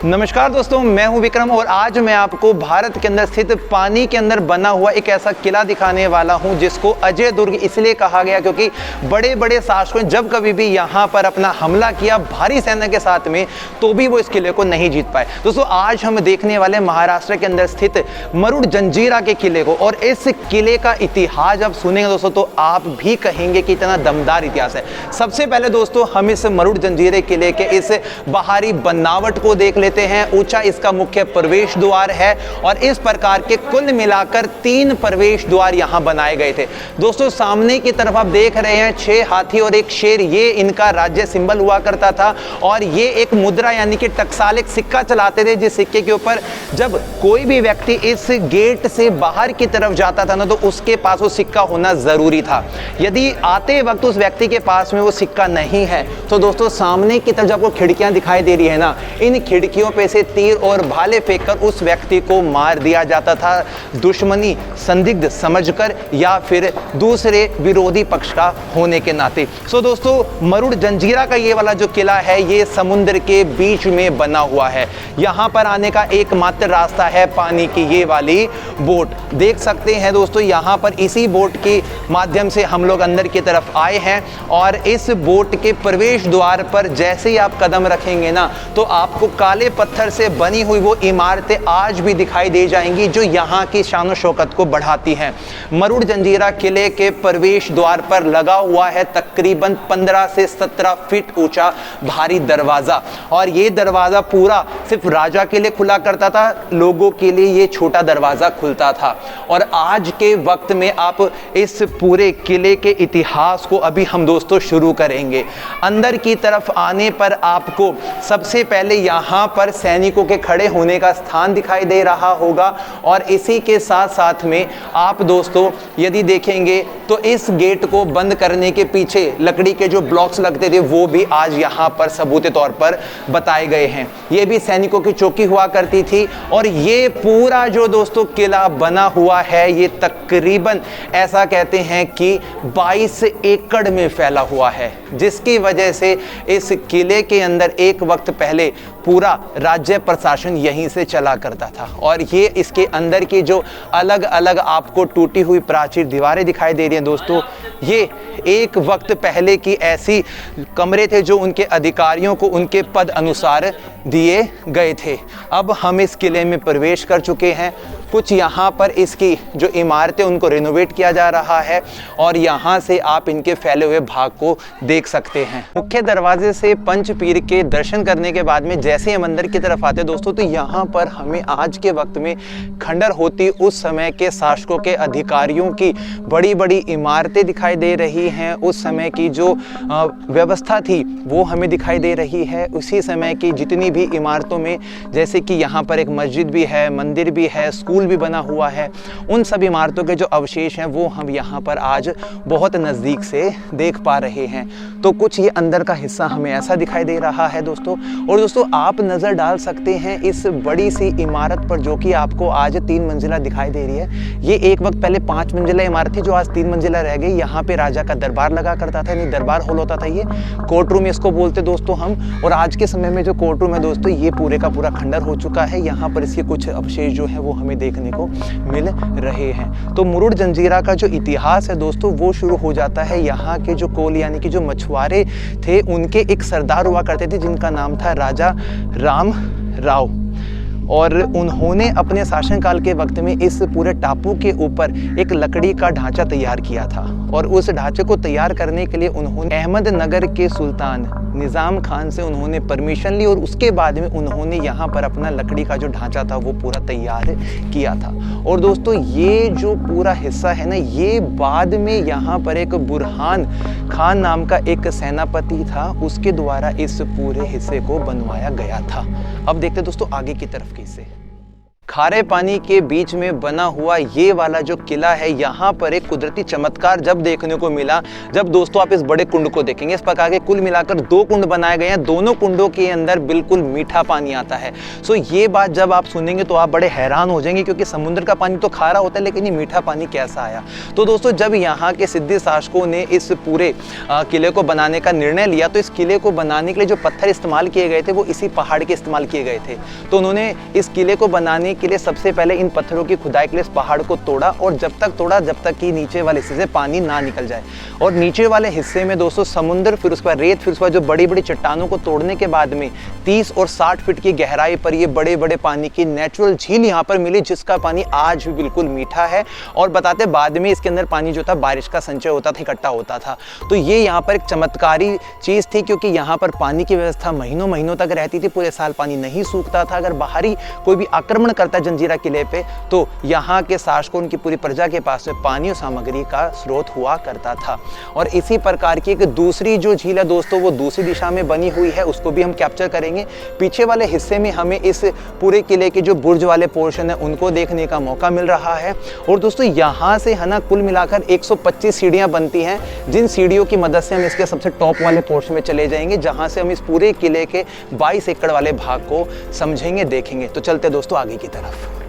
नमस्कार दोस्तों, मैं हूं विक्रम और आज मैं आपको भारत के अंदर स्थित पानी के अंदर बना हुआ एक ऐसा किला दिखाने वाला हूं जिसको अजय दुर्ग इसलिए कहा गया क्योंकि बड़े बड़े शासकों ने जब कभी भी यहां पर अपना हमला किया भारी सेना के साथ में तो भी वो इस किले को नहीं जीत पाए। दोस्तों आज हम देखने वाले महाराष्ट्र के अंदर स्थित मरुड जंजीरा के किले को, और इस किले का इतिहास जब सुनेंगे दोस्तों तो आप भी कहेंगे कि इतना दमदार इतिहास है। सबसे पहले दोस्तों हम इस मरुड जंजीरे किले के इस बाहरी बनावट को देख लेते हैं। ऊंचा इसका मुख्य प्रवेश द्वार है और इस प्रकार के कुल मिलाकर 3 प्रवेश द्वार यहां बनाए गए थे। दोस्तों सामने की तरफ आप देख रहे हैं 6 हाथी और 1 शेर, ये इनका राज्य सिंबल हुआ करता था और ये एक मुद्रा यानी कि टकसाल एक सिक्का चलाते थे, जिस सिक्के के ऊपर जब कोई भी व्यक्ति इस गेट से बाहर की तरफ जाता था ना तो उसके पास वो सिक्का होना जरूरी था। यदि आते वक्त उस व्यक्ति के पास में वो सिक्का नहीं है तो दोस्तों सामने की तरफ जब आपको खिड़कियां दिखाई दे रही है ना, इन खिड़कियों पे से तीर और भाले फेंककर उस व्यक्ति को मार दिया जाता था, दुश्मनी संदिग्ध समझकर या फिर दूसरे विरोधी पक्ष का होने के नाते। सो दोस्तों मरुड जंजीरा का ये वाला जो किला है ये समुद्र के बीच में बना हुआ है। यहाँ पर आने का एकमात्र रास्ता है पानी की ये वाली बोट। देख सकते हैं दोस्तों यहाँ पर इसी बोट के माध्यम से हम लोग अंदर की तरफ आए हैं और इस बोट के प्रवेश द्वार पर जैसे ही आप कदम रखेंगे ना तो आपको काले पत्थर से बनी हुई वो इमारतें आज भी दिखाई दे जाएंगी जो यहाँ की शान और शौकत को बढ़ाती हैं। मरुड जंजीरा किले के प्रवेश द्वार पर लगा हुआ है तकरीबन 15 से 17 फीट ऊंचा भारी दरवाजा, और ये दरवाजा पूरा सिर्फ राजा के लिए खुला करता था, लोगों के लिए ये छोटा दरवाजा खुलता था। और आज के वक्त में आप इस पूरे किले के इतिहास को अभी हम दोस्तों शुरू करेंगे। अंदर की तरफ आने पर आपको सबसे पहले यहाँ पर सैनिकों के खड़े होने का स्थान दिखाई दे रहा होगा, और इसी के साथ साथ में आप दोस्तों यदि देखेंगे तो इस गेट को बंद करने के पीछे लकड़ी के जो ब्लॉक्स लगते थे वो भी आज यहाँ पर सबूत तौर पर बताए गए हैं। ये भी सैनिकों की चौकी हुआ करती थी और ये पूरा जो दोस्तों किला बना हुआ है ये तकरीबन ऐसा कहते हैं कि 22 एकड़ में फैला हुआ है, जिसकी वजह से इस किले के अंदर एक वक्त पहले पूरा राज्य प्रशासन यहीं से चला करता था। और ये इसके अंदर की जो अलग अलग आपको टूटी हुई प्राचीर दीवारें दिखाई दे रही हैं दोस्तों, ये एक वक्त पहले की ऐसी कमरे थे जो उनके अधिकारियों को उनके पद अनुसार दिए गए थे। अब हम इस किले में प्रवेश कर चुके हैं। कुछ यहाँ पर इसकी जो इमारतें उनको रिनोवेट किया जा रहा है और यहाँ से आप इनके फैले हुए भाग को देख सकते हैं। मुख्य दरवाजे से पंचपीर के दर्शन करने के बाद में जैसे हम अंदर की तरफ आते हैं दोस्तों तो यहाँ पर हमें आज के वक्त में खंडर होती उस समय के शासकों के अधिकारियों की बड़ी बड़ी इमारतें दिखाई दे रही हैं। उस समय की जो व्यवस्था थी वो हमें दिखाई दे रही है। उसी समय की जितनी भी इमारतों में जैसे कि यहाँ पर एक मस्जिद भी है, मंदिर भी है, स्कूल भी बना हुआ है, उन सब इमारतों के जो अवशेष हैं वो हम यहाँ पर आज बहुत नज़दीक से देख पा रहे हैं। तो कुछ ये अंदर का हिस्सा हमें ऐसा दिखाई दे रहा है दोस्तों। और दोस्तों आप नज़र डाल सकते हैं इस बड़ी सी इमारत पर जो कि आपको आज 3 मंजिला दिखाई दे रही है। ये एक वक्त पहले 5 मंजिला इमारत थी जो आज 3 मंजिला रह गई। यहाँ पे राजा का दरबार लगा करता था, यानी दरबार हॉल होता था, ये कोर्ट रूम इसको बोलते दोस्तों हम। और आज के समय में जो कोर्ट रूम है दोस्तों ये पूरे का पूरा खंडर हो चुका है। यहाँ पर इसके कुछ अवशेष जो है वो हमें देखने को मिल रहे हैं। तो मरुड जंजीरा का जो इतिहास है दोस्तों वो शुरू हो जाता है यहाँ के जो कोल यानी कि जो मछुआरे थे उनके एक सरदार हुआ करते थे जिनका नाम था राजा राम राव, और उन्होंने अपने शासनकाल के वक्त में इस पूरे टापू के ऊपर एक लकड़ी का ढांचा तैयार किया था। और उस ढांचे को तैयार करने के लिए उन्होंने अहमदनगर के सुल्तान निज़ाम खान से उन्होंने परमिशन ली और उसके बाद में उन्होंने यहाँ पर अपना लकड़ी का जो ढांचा था वो पूरा तैयार किया था। और दोस्तों ये जो पूरा हिस्सा है ना ये बाद में यहाँ पर एक बुरहान खान नाम का एक सेनापति था, उसके द्वारा इस पूरे हिस्से को बनवाया गया था। अब देखते दोस्तों आगे की तरफ कैसे। खारे पानी के बीच में बना हुआ ये वाला जो किला है, यहाँ पर एक कुदरती चमत्कार जब देखने को मिला, जब दोस्तों आप इस बड़े कुंड को देखेंगे। इस प्रकार के कुल मिलाकर 2 कुंड बनाए गए हैं, दोनों कुंडों के अंदर बिल्कुल मीठा पानी आता है। सो ये बात जब आप सुनेंगे तो आप बड़े हैरान हो जाएंगे, क्योंकि समुद्र का पानी तो खारा होता है, लेकिन ये मीठा पानी कैसा आया। तो दोस्तों जब यहाँ के सिद्धि शासकों ने इस पूरे किले को बनाने का निर्णय लिया, तो इस किले को बनाने के लिए जो पत्थर इस्तेमाल किए गए थे वो इसी पहाड़ के इस्तेमाल किए गए थे। तो उन्होंने इस किले को बनाने के लिए सबसे पहले इन पत्थरों की खुदाई के लिए इस पहाड़ को तोड़ा, और जब तक कि नीचे वाले हिस्से से पानी ना निकल जाए। और नीचे वाले हिस्से में दोस्तों समुद्र, फिर उसके बाद रेत, फिर उसके बाद जो बड़ी बड़ी चट्टानों को तोड़ने के बाद में 30 और 60 फीट की गहराई पर ये बड़े बड़े पानी की नेचुरल झील यहाँ पर मिली, जिसका पानी आज भी बिल्कुल मीठा है। और बताते बाद में इसके अंदर पानी जो था बारिश का संचय होता था, इकट्ठा होता था। तो ये यहाँ पर एक चमत्कारी चीज़ थी, क्योंकि यहाँ पर पानी की व्यवस्था महीनों महीनों तक रहती थी, पूरे साल पानी नहीं सूखता था। अगर बाहरी कोई भी आक्रमण करता जंजीरा किले पे, तो यहाँ के शासकों, उनकी पूरी प्रजा के पास में पानी और सामग्री का स्रोत हुआ करता था। और इसी प्रकार की एक दूसरी जो झील है दोस्तों, वो दूसरी दिशा में बनी हुई है, उसको भी हम कैप्चर करेंगे। पीछे वाले हिस्से में हमें इस पूरे किले के जो बुर्ज वाले पोर्शन है उनको देखने का मौका मिल रहा है। और दोस्तों यहाँ से है ना कुल मिलाकर 125 सीढ़ियाँ बनती हैं, जिन सीढ़ियों की मदद से हम इसके सबसे टॉप वाले पोर्शन में चले जाएंगे, जहाँ से हम इस पूरे किले के 22 एकड़ वाले भाग को समझेंगे, देखेंगे। तो चलते दोस्तों आगे की तरफ।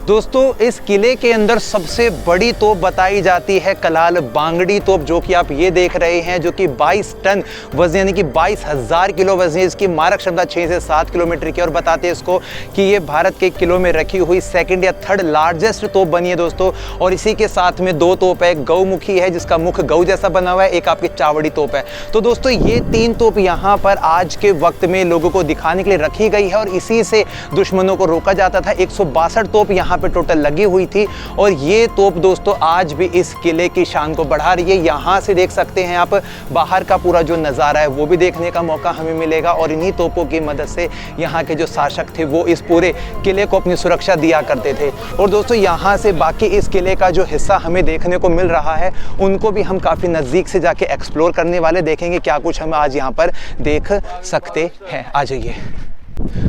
दोस्तों इस किले के अंदर सबसे बड़ी तोप बताई जाती है कलाल बांगड़ी तोप, जो कि आप ये देख रहे हैं, जो कि 22 टन वजन यानी कि 22,000 किलो वजन है। इसकी मारक क्षमता 6 से 7 किलोमीटर की। और बताते हैं इसको कि ये भारत के किलो में रखी हुई 2nd या 3rd लार्जेस्ट तोप बनी है दोस्तों। और इसी के साथ में 2 तोप है, गौमुखी है जिसका मुख गौ जैसा बना हुआ है, एक आपकी चावड़ी तोप है। तो दोस्तों ये 3 तोप यहाँ पर आज के वक्त में लोगों को दिखाने के लिए रखी गई है, और इसी से दुश्मनों को रोका जाता था। 162 तोप यहाँ पे टोटल लगी हुई थी, और ये तोप दोस्तों आज भी इस किले की शान को बढ़ा रही है। यहाँ से देख सकते हैं आप बाहर का पूरा जो नज़ारा है वो भी देखने का मौका हमें मिलेगा। और इन्हीं तोपों की मदद से यहाँ के जो शासक थे वो इस पूरे किले को अपनी सुरक्षा दिया करते थे। और दोस्तों यहाँ से बाकी इस किले का जो हिस्सा हमें देखने को मिल रहा है, उनको भी हम काफ़ी नज़दीक से जाके एक्सप्लोर करने वाले, देखेंगे क्या कुछ हम आज यहाँ पर देख सकते हैं। आ जाइए।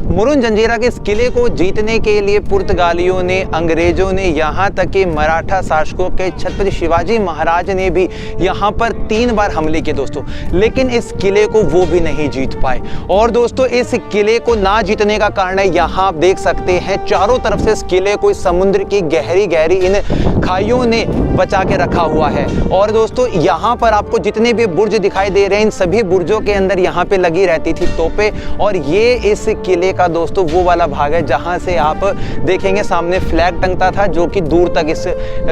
मुरुन जंजीरा के इस किले को जीतने के लिए पुर्तगालियों ने, अंग्रेजों ने, यहाँ तक कि मराठा शासकों के छत्रपति शिवाजी महाराज ने भी यहाँ पर 3 बार हमले किए दोस्तों, लेकिन इस किले को वो भी नहीं जीत पाए। और दोस्तों इस किले को ना जीतने का कारण है, यहाँ आप देख सकते हैं चारों तरफ से इस किले को इस समुद्र की गहरी गहरी इन खाइयों ने बचा के रखा हुआ है। और दोस्तों यहाँ पर आपको जितने भी बुर्ज दिखाई दे रहे हैं, इन सभी बुर्जों के अंदर यहाँ पे लगी रहती थी तोपें। और ये इस किले का दोस्तों वो वाला भाग है जहाँ से आप देखेंगे सामने फ्लैग टंगता था, जो कि दूर तक इस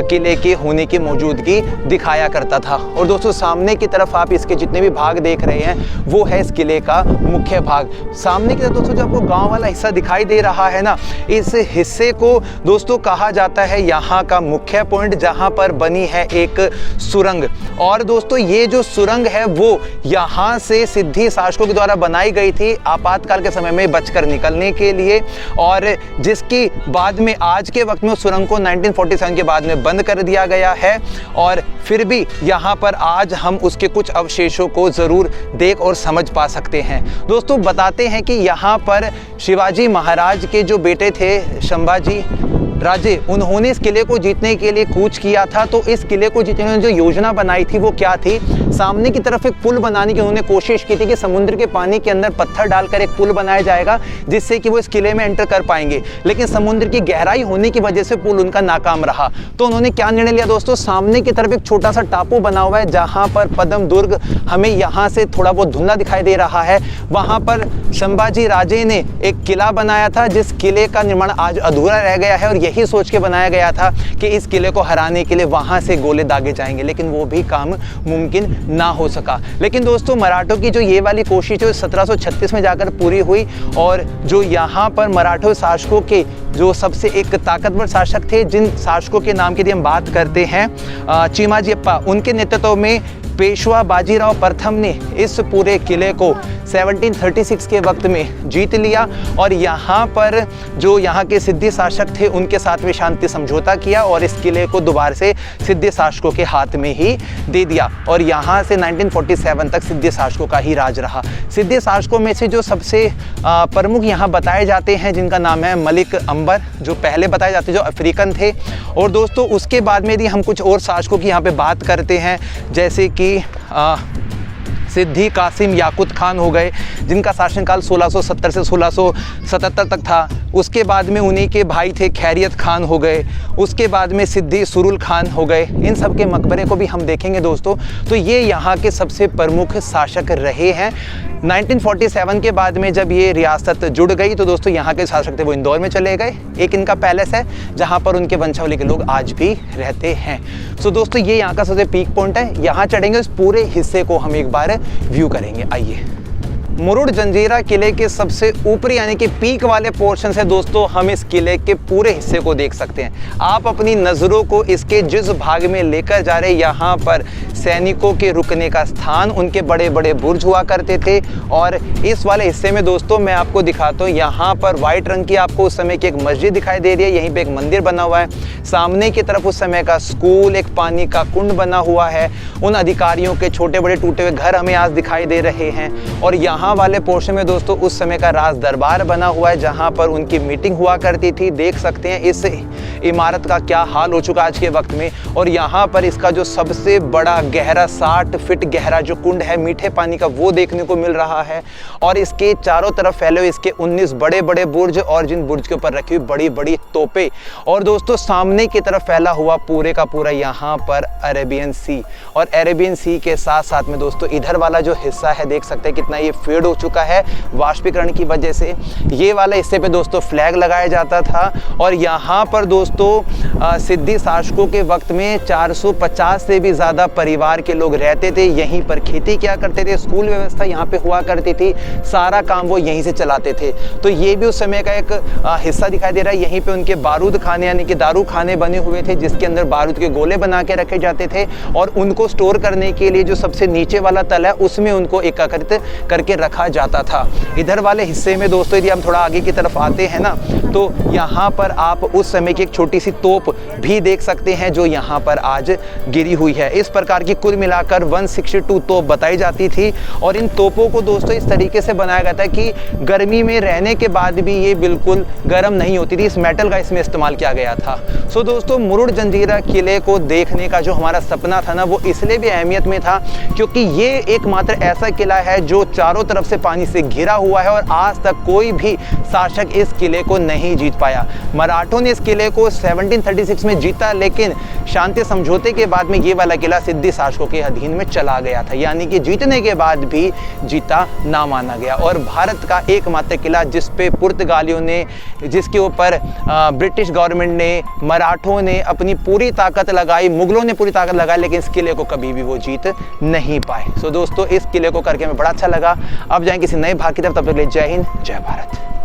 किले के होने की मौजूदगी दिखाया करता था। और दोस्तों सामने की तरफ आप इसके जितने भी भाग देख रहे हैं वो है इस किले का मुख्य भाग। सामने की तरफ दोस्तों जो आपको गाँव वाला हिस्सा दिखाई दे रहा है ना, इस हिस्से को दोस्तों कहा जाता है यहाँ का मुख्य पॉइंट, जहाँ पर बनी है एक सुरंग। और दोस्तों ये जो सुरंग है वो यहाँ से सिद्धि शासकों के द्वारा बनाई गई थी आपातकाल के समय में बचकर निकलने के लिए, और जिसकी बाद में आज के वक्त में सुरंग को 1947 के बाद में बंद कर दिया गया है। और फिर भी यहाँ पर आज हम उसके कुछ अवशेषों को ज़रूर देख और समझ पा सकते हैं। दोस्तों बताते हैं कि यहाँ पर शिवाजी महाराज के जो बेटे थे संभाजी राजे, उन्होंने इस किले को जीतने के लिए कूच किया था। तो इस किले को जीतने की जो योजना बनाई थी वो क्या थी, सामने की तरफ एक पुल बनाने की उन्होंने कोशिश की थी कि समुद्र के पानी के अंदर पत्थर डालकर एक पुल बनाया जाएगा, जिससे कि वो इस किले में एंटर कर पाएंगे। लेकिन समुद्र की गहराई होने की वजह से पुल उनका नाकाम रहा। तो उन्होंने क्या निर्णय लिया दोस्तों, सामने की तरफ एक छोटा सा टापू बना हुआ है जहाँ पर पद्म दुर्ग हमें यहाँ से थोड़ा बहुत धुंधला दिखाई दे रहा है, वहाँ पर संभाजी राजे ने एक किला बनाया था, जिस किले का निर्माण आज अधूरा रह गया है। और यही सोच के बनाया गया था कि इस किले को हराने के लिए वहां से गोले दागे जाएंगे, लेकिन वो भी काम मुमकिन ना हो सका। लेकिन दोस्तों मराठों की जो ये वाली कोशिश है 1736 में जाकर पूरी हुई। और जो यहाँ पर मराठा शासकों के जो सबसे एक ताकतवर शासक थे, जिन शासकों के नाम की यदि हम बात करते हैं, चिमाजी अप्पा, उनके नेतृत्व में पेशवा बाजीराव प्रथम ने इस पूरे किले को 1736 के वक्त में जीत लिया और यहाँ पर जो यहाँ के सिद्धि शासक थे उनके साथ में शांति समझौता किया और इस किले को दोबारा से सिद्धि शासकों के हाथ में ही दे दिया और यहाँ से 1947 तक सिद्धि शासकों का ही राज रहा। सिद्धि शासकों में से जो सबसे प्रमुख यहाँ बताए जाते हैं जिनका नाम है मलिक अंबर, जो पहले बताए जाते जो अफ्रीकन थे। और दोस्तों उसके बाद में यदि हम कुछ और शासकों की यहाँ पे बात करते हैं जैसे कि सिद्दी कासिम याकूत खान हो गए जिनका शासनकाल 1670 से 1677 तक था। उसके बाद में उन्हीं के भाई थे खैरियत खान हो गए, उसके बाद में सिद्दी सुरुल खान हो गए। इन सब के मकबरे को भी हम देखेंगे दोस्तों। तो ये यहाँ के सबसे प्रमुख शासक रहे हैं। 1947 के बाद में जब ये रियासत जुड़ गई तो दोस्तों यहाँ के शासक थे वो इंदौर में चले गए। एक इनका पैलेस है जहाँ पर उनके वंशावली के लोग आज भी रहते हैं। सो दोस्तों ये यहाँ का सबसे पीक पॉइंट है। यहाँ चढ़ेंगे, इस पूरे हिस्से को हम एक बार व्यू करेंगे। आइए, मुरुड जंजीरा किले के सबसे ऊपरी यानी कि पीक वाले पोर्शन से दोस्तों हम इस किले के पूरे हिस्से को देख सकते हैं। आप अपनी नज़रों को इसके जिस भाग में लेकर जा रहे, यहाँ पर सैनिकों के रुकने का स्थान, उनके बड़े बड़े बुर्ज हुआ करते थे। और इस वाले हिस्से में दोस्तों मैं आपको दिखाता हूँ, यहाँ पर वाइट रंग की आपको उस समय की एक मस्जिद दिखाई दे रही है। यहीं पर एक मंदिर बना हुआ है। सामने की तरफ उस समय का स्कूल, एक पानी का कुंड बना हुआ है। उन अधिकारियों के छोटे बड़े टूटे हुए घर हमें आज दिखाई दे रहे हैं। और यहाँ वाले पोर्शन में दोस्तों उस समय का राज दरबार बना हुआ है जहां पर उनकी मीटिंग हुआ करती थी। देख सकते हैं इस इमारत का क्या हाल हो चुका आज के वक्त में। और यहाँ पर इसका जो सबसे बड़ा गहरा 60 फीट गहरा जो कुंड है मीठे पानी का, वो देखने को मिल रहा है। और इसके चारों तरफ फैले हुए इसके 19 बड़े बड़े बुर्ज और जिन बुर्ज के ऊपर रखी हुई बड़ी बड़ी तोपें। और दोस्तों सामने की तरफ फैला हुआ पूरे का पूरा यहाँ पर अरेबियन सी। और अरेबियन सी के साथ साथ में दोस्तों इधर वाला जो हिस्सा है देख सकते हैं कितना ये फेड हो चुका है वाष्पीकरण की वजह से। ये वाला हिस्से पे दोस्तों फ्लैग लगाया जाता था। और यहाँ पर दोस्तों सिद्धि शासकों के वक्त में 450 से भी ज़्यादा परिवार के लोग रहते थे। यहीं पर खेती किया करते थे, स्कूल व्यवस्था यहाँ पे हुआ करती थी, सारा काम वो यहीं से चलाते थे। तो ये भी उस समय का एक हिस्सा दिखाई दे रहा है। यहीं पे उनके बारूद खाने यानी कि दारू खाने बने हुए थे जिसके अंदर बारूद के गोले बना के रखे जाते थे। और उनको स्टोर करने के लिए जो सबसे नीचे वाला तल है उसमें उनको एकत्रित करके रखा जाता था। इधर वाले हिस्से में दोस्तों यदि हम थोड़ा आगे की तरफ आते हैं ना तो यहाँ पर आप उस समय की एक छोटी सी तोप भी देख सकते हैं जो यहाँ पर आज गिरी हुई है। इस प्रकार की कुल मिलाकर 162 तोप बताई जाती थी। और इन तोपों को दोस्तों इस तरीके से बनाया गया था कि गर्मी में रहने के बाद भी ये बिल्कुल गर्म नहीं होती थी। इस मेटल का इसमें इस्तेमाल किया गया था। सो दोस्तों मुरुड जंजीरा किले को देखने का जो हमारा सपना था ना वो इसलिए भी अहमियत में था क्योंकि ये एकमात्र ऐसा किला है जो चारों तरफ से पानी से घिरा हुआ है और आज तक कोई भी शासक इस किले को नहीं जीत पाया। मराठों ने इस किले को 1736 में जीता लेकिन शांति समझौते के बाद में ये वाला किला सिद्धि शासकों के अधीन में चला गया था, यानी कि जीतने के बाद भी जीता ना माना गया। और भारत का एकमात्र किला जिस पे पुर्तगालियों ने, जिसके ऊपर ब्रिटिश गवर्नमेंट ने, मराठों ने अपनी पूरी ताकत लगाई, मुगलों ने पूरी ताकत लगाई, लेकिन इस किले को कभी भी वो जीत नहीं पाए। सो दोस्तों इस किले को करके हमें बड़ा अच्छा लगा। अब जाएं किसी नए भाग की तरफ, तब तक के लिए जय हिंद, जय भारत।